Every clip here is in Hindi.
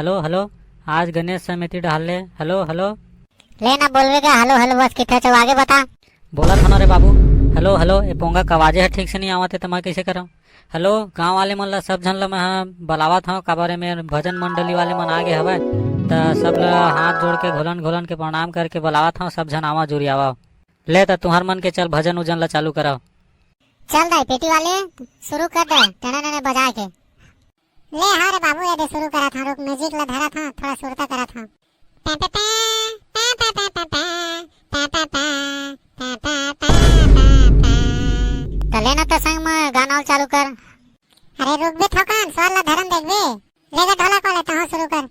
हेलो हेलो आज गणेश समिति डाले हेलो हेलो लेना बोलवेगा हेलो हेलो बस कितना चो आगे बता। बोला था ना रे बाबू हेलो हेलो ये पोंगा का आवाजे है ठीक से नहीं आवत है तो मैं कैसे करूँ। हेलो गांव वाले मन ला सब झन ला मैं बुलावत हूँ काबारे में भजन मंडली वाले मन आगे हवे तो सब ला हाथ जोड़ के घोलन घोलन के प्रणाम करके बुलावत हूँ सब झन आवा जुड़ी आवा ले तो तुहर मन के चल भजन उजन ला चालू कराओ। चल दाई पेटी वाले शुरू कर दे टना टना बजा के। ले हाँ रे बाबू ये दे शुरू करा था रुक म्यूजिक ला धरा था थोड़ा सुरता करा था। चले ना तो संग में गाना चालू कर। अरे रुक बे थोकान स्वर ला धरम देख बे लेगा ढोलक वाले तो शुरू कर।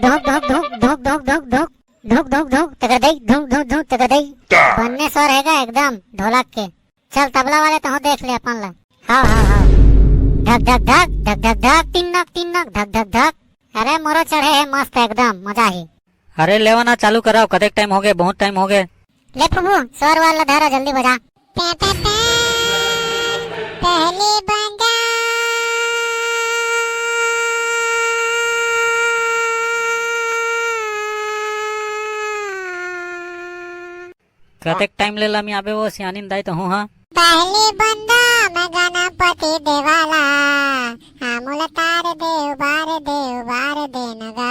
धोक धोक धोक धोक धोक धोक धोक धोक धोक धोक तकर दई धोक धोक धोक तकर दई बनने स्वर हैगा एकदम ढोलक के। चल तबला वाले तो देख ले अपन ला। हाँ हाँ हाँ धक धक धक धक धक धक तीन नक धक धक धक। अरे मोरो चढ़े है मस्त एकदम मजा ही। अरे लेवाना चालू कराओ कदेक टाइम हो गए बहुत टाइम हो गए। ले प्रभु स्वर वाला धरा जल्दी बजा। पहले बंदा कतेक टाइम ले लामी आबे वो सियानिन दाई तो हूँ। हाँ पहले बंदा मैं गणपति देवाला हामुल तार देव बार दे नगा।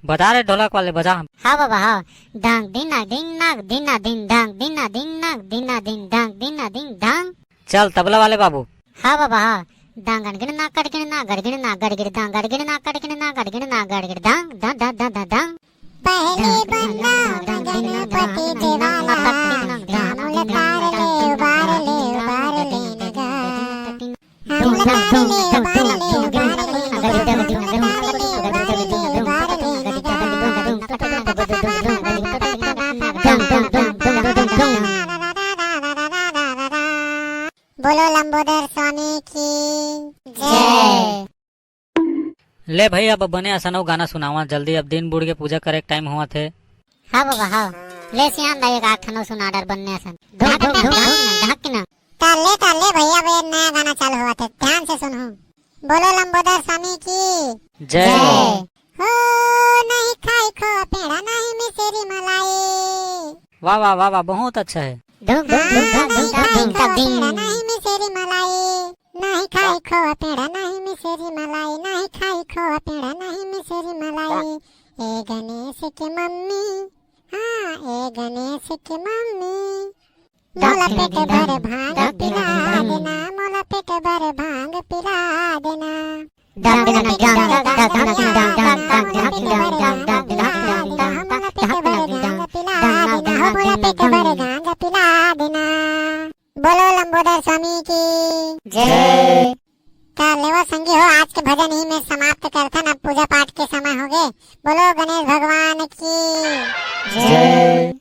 बजा रे ढोलक वाले बजा। हाँ बाबा हाँ डंग दिना दिन नग दिना दिन डंग दिना दिन नग दिना दिन डंग दिना दिन डंग। चल तबला वाले बाबू। हाँ बाबा हाँ डंग गड़गिड़ ना कड़गिड़ ना गड़गिड़ ना गड़गिड़ डंग गड़गिड़ ना कड़गिड़ ना गड़गिड़ ना गड़गिड़ डंग डंग डंग डंग डंग। पहले बंदा गणपति देवाला हामुल तार देव बार ले नगा। हामुल तार देव बार ले बोलो लंबोदर स्वामी की जय। ले भाई अब बने असनो गाना सुनावा जल्दी अब दिन बुढ़ के पूजा करे टाइम हुआ थे। हाँ बाबा हाँ ले सियान दाई एक आठ ठनो सुना डर बनने असन धक धक धक धक ना ताले भैया वे नया गाना चालू हुआ थे ध्यान से सुनो। बोलो लंबोदर स्वामी की जय। हो नहीं खाई खो पेड़ा नहीं मिसेरी मलाई। वाह वाह वाह वाह बहुत अच्छा है। धुक धुक धुक धुक धुक धुक नहीं मिसेरी मलाई नहीं खाई खो पेड़ा नहीं मिसेरी मलाई नहीं खाई खो पेड़ा नहीं मिसेरी मलाई। ए गणेश की मम्मी हाँ ए गणेश की मम्मी मोला पेट भर भांग पिला देना मोला पेट भर भांग पिला देना। डंग डंग डंग डंग डंग डंग डंग डंग डंग बोलो लंबोदर स्वामी की जय। लेवा संगी हो आज के भजन ही में समाप्त करथन अब पूजा पाठ के समय हो गए। बोलो गणेश भगवान की जय।